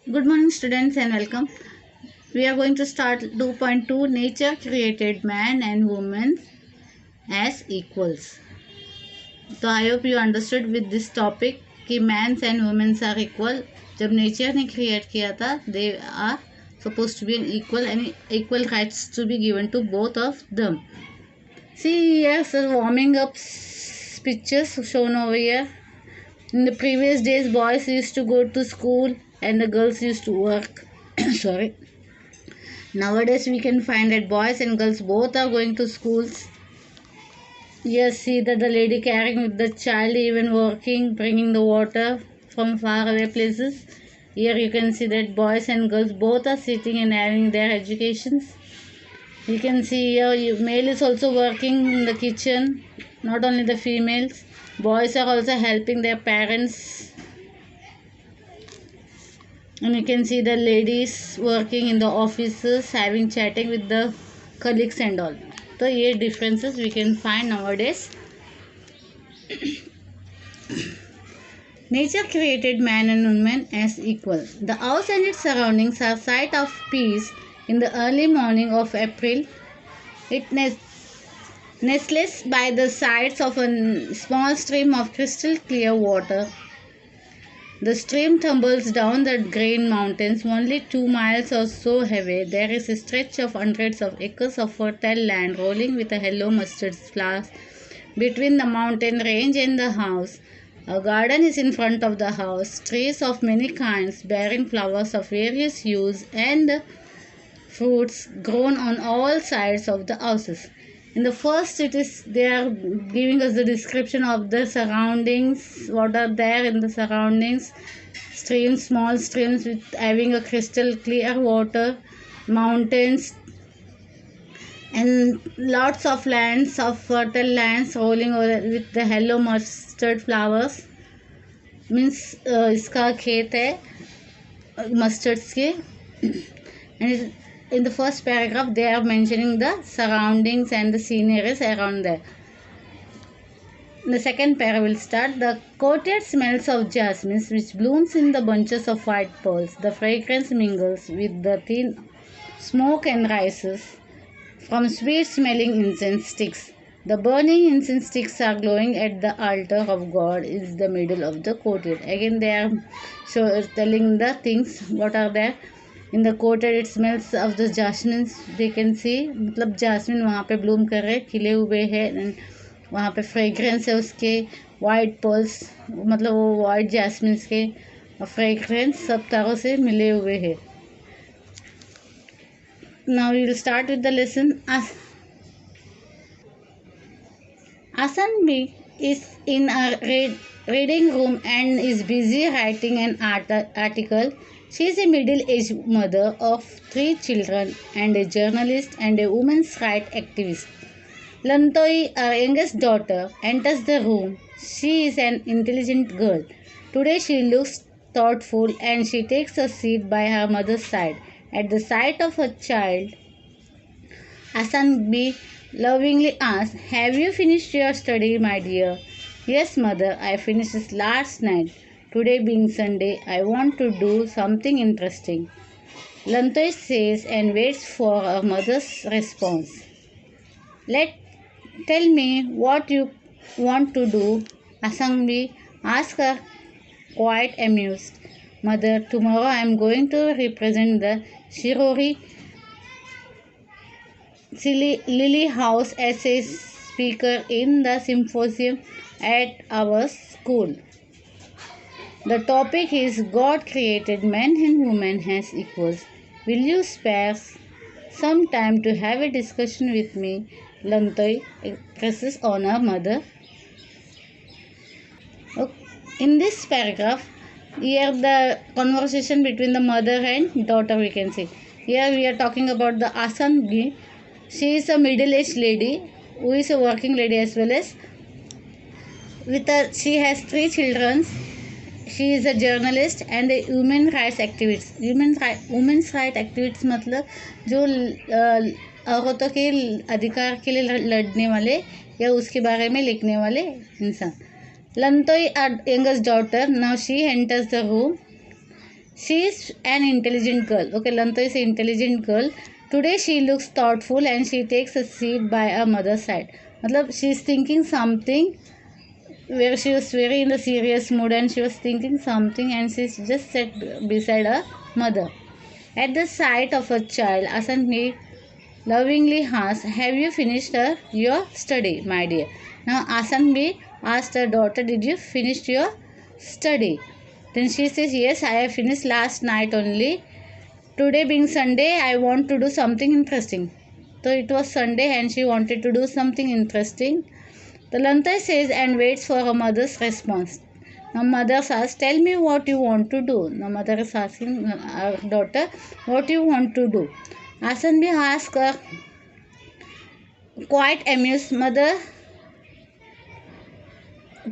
Good morning, students, and welcome. We are going to start 2.2 Nature created man and woman as equals. So, I hope you understood with this topic कि men and women are equal. जब nature ने create किया था, they are supposed to be an equal and equal rights to be given to both of them. See here, so warming up pictures shown over here. In the previous days, boys used to go to school and the girls used to work. Sorry. Nowadays, we can find that boys and girls both are going to schools. Yes, see that the lady carrying with the child, even working, bringing the water from far away places. Here you can see that boys and girls both are sitting and having their educations. You can see here, male is also working in the kitchen, not only the females. Boys are also helping their parents, and you can see the ladies working in the offices, having chatting with the colleagues and all. So here differences we can find nowadays. Nature created man and woman as equal. The house and its surroundings are site of peace. In the early morning of April, it nestles by the sides of a small stream of crystal clear water. The stream tumbles down the Green Mountains, only 2 miles or so away. There is a stretch of hundreds of acres of fertile land rolling with a yellow mustard flowers between the mountain range and the house. A garden is in front of the house, trees of many kinds bearing flowers of various hues and fruits grown on all sides of the houses. In the first, they are giving us the description of the surroundings, what are there in the surroundings. Streams, small streams with having a crystal clear water, mountains, and lots of lands, of fertile lands rolling over with the yellow mustard flowers. Means इसका खेत है mustard के. And in the first paragraph they are mentioning the surroundings and the sceneries around there. The second paragraph will start. The courtyard smells of jasmine which blooms in the bunches of white pearls. The fragrance mingles with the thin smoke and rises from sweet smelling incense sticks. The burning incense sticks are glowing at the altar of God in the middle of the courtyard. Again they are telling the things what are there. In the courtyard it smells of the jasmine. They can see मतलब jasmine वहाँ पे bloom कर रहे खिले हुए हैं. वहाँ पे fragrance है उसके, white pearls मतलब वो white jasmine के fragrance सब तरह से मिले हुए हैं. Now we will start with the lesson. Asanbi is in a reading room and is busy writing an article. She is a middle-aged mother of 3 children and a journalist and a women's rights activist. Lantoi, our youngest daughter, enters the room. She is an intelligent girl. Today she looks thoughtful and she takes a seat by her mother's side. At the sight of her child, Asanbi lovingly asks, "Have you finished your study, my dear?" "Yes, mother, I finished it last night. Today being Sunday, I want to do something interesting," Lantoi says and waits for her mother's response. Tell me what you want to do," Asanbi asks her, quite amused. "Mother, tomorrow I am going to represent the Shirori Lily House as a speaker in the symposium at our school. The topic is God created men and women as equals. Will you spare some time to have a discussion with me?" Lantoi presses on her mother. In this paragraph, here the conversation between the mother and daughter we can see. Here we are talking about the Asanbi. She is a middle-aged lady who is a working lady as well as she has 3 children. She is a journalist and a human rights activist. Women's rights activists मतलब जो औरतों के अधिकार के लिए लड़ने वाले या उसके बारे में लिखने वाले इंसान. Lantoi, our youngest daughter, now she enters the room. She is an intelligent girl. Okay, Lanta is an intelligent girl. Today she looks thoughtful and she takes a seat by her mother's side. मतलब she is thinking something where she was very in the serious mood and she was thinking something and she just sat beside her mother. At the sight of her child, Asanbi lovingly asked, "Have you finished your study, my dear?" Now Asanbi asked her daughter, "Did you finish your study?" Then she says, "Yes, I have finished last night only. Today being Sunday, I want to do something interesting." So it was Sunday and she wanted to do something interesting. The Lanta says and waits for her mother's response. Now mother says, "Tell me what you want to do." Now mother is asking her daughter, "What you want to do?" Asanbi asks her, quite amused, "Mother,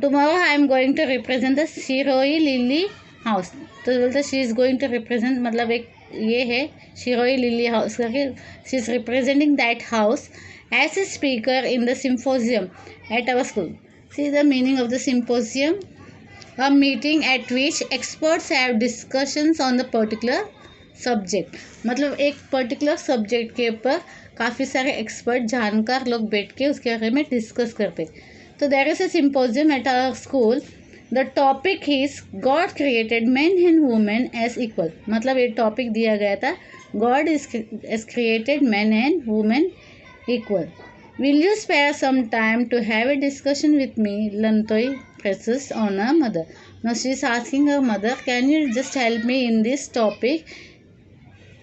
tomorrow I am going to represent the Shiroi Lily house." तो बोलते she is going to represent, मतलब एक ये है Shiroi lily house करके, she is representing that house as a speaker in the symposium at our school. See the meaning of the symposium, a meeting at which experts have discussions on the particular subject. मतलब एक particular subject के ऊपर काफ़ी सारे expert जानकार लोग बैठ के उसके बारे में डिस्कस करते. तो there is a symposium at our school. The topic is God created man and women as equal. मतलब ये टॉपिक दिया गया था, God is created man and women equal. Will you spare some time to have a discussion with me? Lantoi presses on her mother. Now she is asking her mother, "Can you just help me in this topic?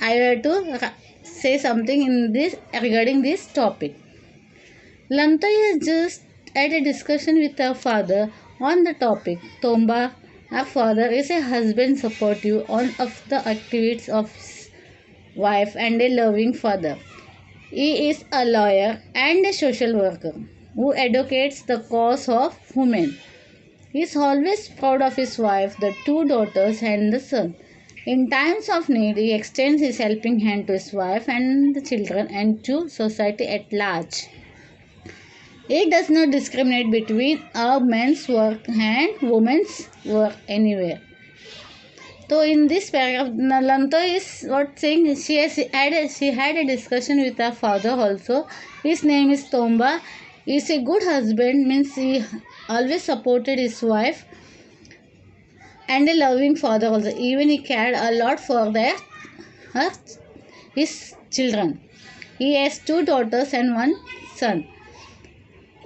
I have to say something in this regarding this topic." Lantoi has just had a discussion with her father on the topic. Tomba, her father, is a husband supportive of the activities of his wife and a loving father. He is a lawyer and a social worker who advocates the cause of women. He is always proud of his wife, the two daughters, and the son. In times of need, he extends his helping hand to his wife and the children and to society at large. He does not discriminate between a man's work and women's work anywhere. So in this paragraph, Lanta is what saying, she had a discussion with her father also. His name is Tomba. He is a good husband, means he always supported his wife, and a loving father also. Even he cared a lot for his children. He has two daughters and one son.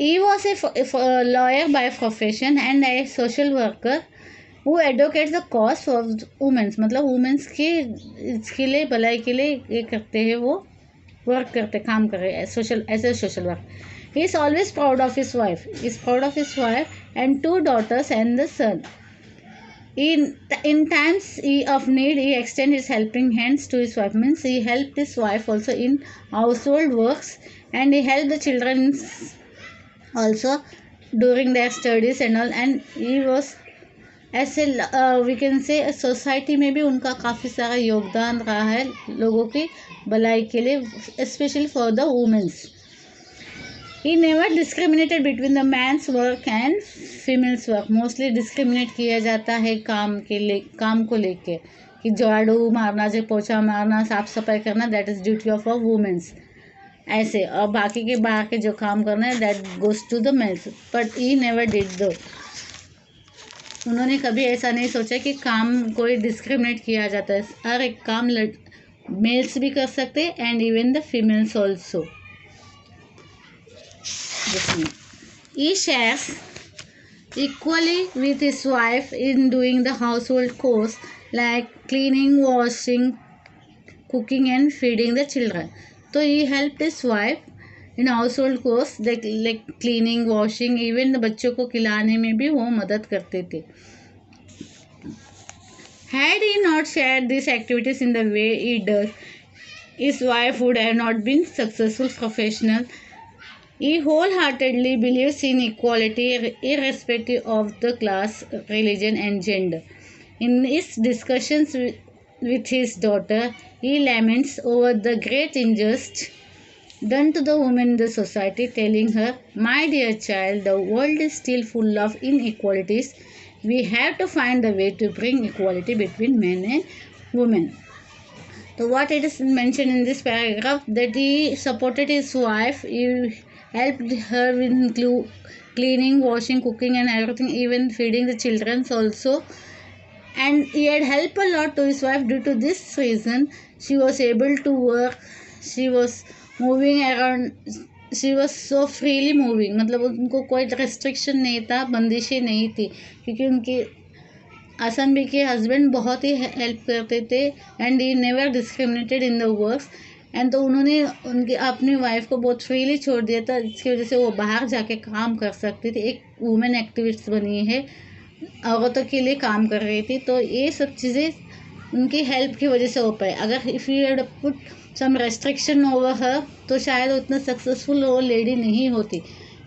He was a lawyer by profession and a social worker who advocates the cause for women. मतलब women's के इसके लिए भलाई के लिए ये करते हैं, वो वर्क करते, काम कर रहे हैं social, as a social work. He is always proud of his wife, is proud of his wife and two daughters and the son. In times of need, he extend his helping hands to his wife. Means he helped his wife also in household works, and he helped the children also during their studies and all. And he was ऐसे we can say society में भी उनका काफ़ी सारा योगदान रहा है लोगों की भलाई के लिए, specially for the womens. He never discriminated between the mans work and females work. Mostly discriminate किया जाता है काम को लेके, कि झाड़ू मारना, जो पोछा मारना, साफ सफाई करना, that is duty of a womens ऐसे, और बाकी के बाहर के जो काम करना है that goes to the males. But he never did though. उन्होंने कभी ऐसा नहीं सोचा कि काम कोई डिस्क्रिमिनेट किया जाता है. हर एक काम मेल्स भी कर सकते and even the females also. He shares equally with his wife in doing the household chores like cleaning, washing, cooking and feeding the children. तो he help his wife in household chores like cleaning, washing, even बच्चों को खिलाने में भी वो मदद करते थे. Had he not shared these activities in the way he does, his wife would have not been successful professional. He wholeheartedly believes in equality irrespective of the class, religion and gender. In his discussions with his daughter, he laments over the great injustice done to the women in the society, telling her, "My dear child, the world is still full of inequalities. We have to find a way to bring equality between men and women. So what it is mentioned in this paragraph, that he supported his wife, he helped her with cleaning, washing, cooking and everything, even feeding the children also. And he had helped a lot to his wife. Due to this reason, she was able to work, she was moving around, she was so freely moving, मतलब उनको कोई restriction नहीं था, बंदिशें नहीं थी, क्योंकि उनकी आसान बी के हस्बैंड बहुत ही हेल्प करते थे and he never discriminated in the works. And तो उन्होंने उनकी अपनी वाइफ को बहुत फ्रीली छोड़ दिया था, जिसकी वजह से वो बाहर जाके काम कर सकती थी, एक वुमेन एक्टिविस्ट बनी है, औरतों के लिए काम कर रही थी। तो ये सब चीज़ें उनकी हेल्प की वजह से हो पाए। अगर if you had put some restriction over her, तो शायद उतना सक्सेसफुल वो लेडी नहीं होती।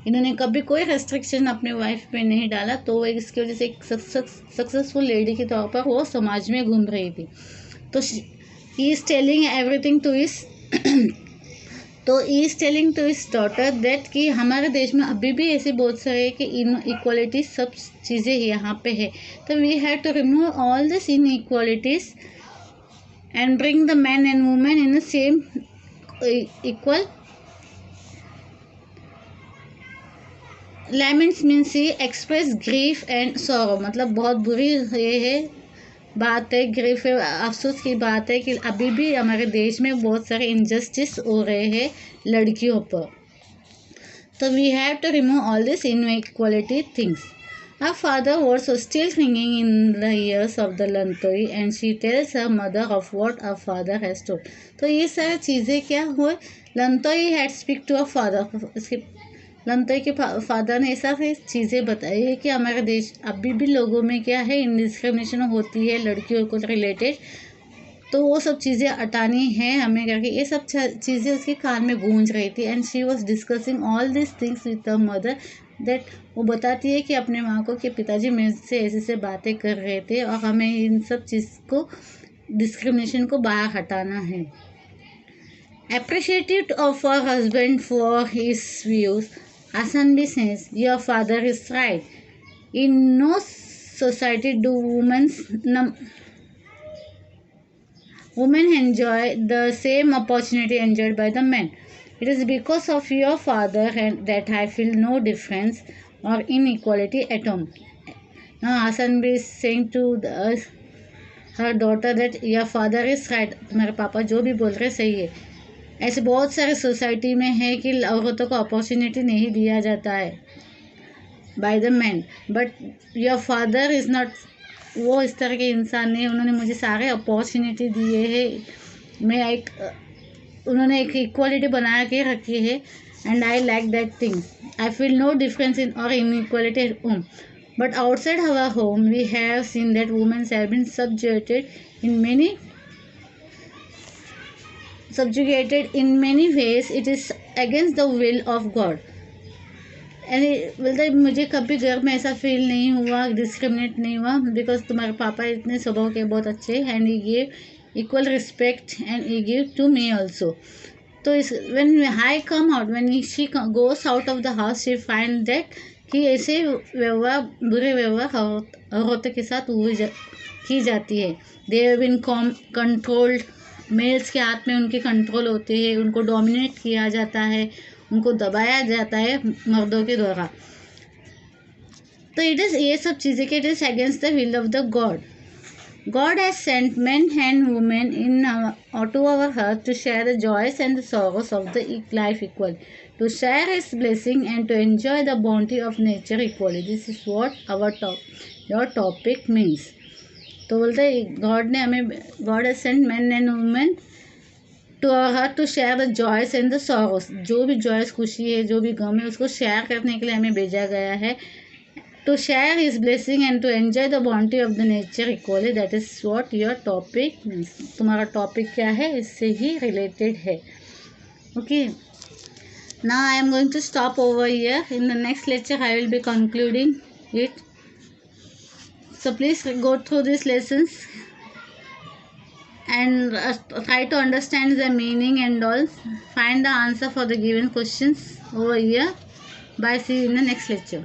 इन्होंने कभी कोई रेस्ट्रिक्शन अपने वाइफ पे नहीं डाला, तो वो इसकी वजह से एक सक्सेसफुल लेडी के तौर पर वो समाज में घूम रही थी। तो he is telling everything to his तो he is telling to his daughter that कि हमारे देश में अभी भी ऐसे बहुत सारे कि इन इक्वालिटीज सब चीज़ें यहाँ पे है। तो we have to remove all this inequalities and bring the men and women in the same equal. Laments means he express grief and sorrow, मतलब बहुत बुरी ये है बात है, ग्रीफ है, अफसोस की बात है कि अभी भी हमारे देश में बहुत सारे इनजस्टिस हो रहे हैं लड़कियों पर। तो we have to remove all this inequality things. Her father was still thinking in the years of the Lantoi, and she tells her mother of what her father has told. तो ये सारी चीज़ें क्या हुए, Lantoi had speak to a father, Lantoi के father ने ऐसा चीज़ें बताई है कि हमारे देश अभी भी लोगों में क्या है, डिस्क्रिमिनेशन होती है लड़कियों को रिलेटेड, तो वो सब चीज़ें हटानी है हमें करके, ये सब चीज़ें उसके कान में गूंज रही थी। And she was discussing all this things with the mother, that वो बताती है कि अपने माँ को कि पिताजी मेरे से ऐसे बातें कर रहे थे और हमें इन सब चीज़ को, डिस्क्रिमिनेशन को बाहर हटाना है। Appreciative of her husband for his views, Hasanbi says, "Your father is right. In no society do women enjoy the same opportunity enjoyed by the men. It is because of your father and that I feel no difference or inequality at home." Now Hasanbi is saying to her daughter that your father is right. तुम्हारे पापा जो भी बोल रहे सही है। ऐसे बहुत सारे सोसाइटी में है कि औरतों को अपॉर्चुनिटी नहीं दिया जाता है by the man, but your father is not, वो इस तरह के इंसान नहीं, उन्होंने मुझे सारे अपॉर्चुनिटी दिए हैं, मैं एक उन्होंने एक इक्वालिटी बना के रखी है and I like that thing. I feel no difference in or inequality at home, but outside our home we have seen that womens have been subjugated in many ways. It is against the will of God. बोलते मुझे कभी घर में ऐसा feel नहीं हुआ, discriminate नहीं हुआ, बिकॉज तुम्हारे पापा इतने स्वभाव के बहुत अच्छे and he give equal respect and he give to me also. तो इस when I come out, when she goes out of the house, she find that कि ऐसे व्यवहार, बुरे व्यवहार औरतों के साथ की जाती है. They have been controlled, males के हाथ में उनके कंट्रोल होते हैं, उनको डोमिनेट किया जाता है, उनको दबाया जाता है मर्दों के द्वारा. तो इट इज़ ये सब चीज़ें कि it is against the will of the God. God has sent men and women to our earth to share the joys and the sorrows of the life equally, to share His blessing and to enjoy the bounty of nature equally. This is what your topic means. तो बोलते God ने हमें, God has sent man and women to our heart to share the joys and the sorrows. जो भी Joyce, खुशी है, जो भी गम है, उसको शेयर करने के लिए हमें भेजा गया है. To share his blessing and to enjoy the bounty of the nature equally. That is what your topic means. तुम्हारा टॉपिक क्या है, इससे ही रिलेटेड है. Okay, now I am going to stop over here. In the next lecture I will be concluding it. So please go through these lessons and try to understand the meaning and all. Find the answer for the given questions over here. Bye. See you in the next lecture.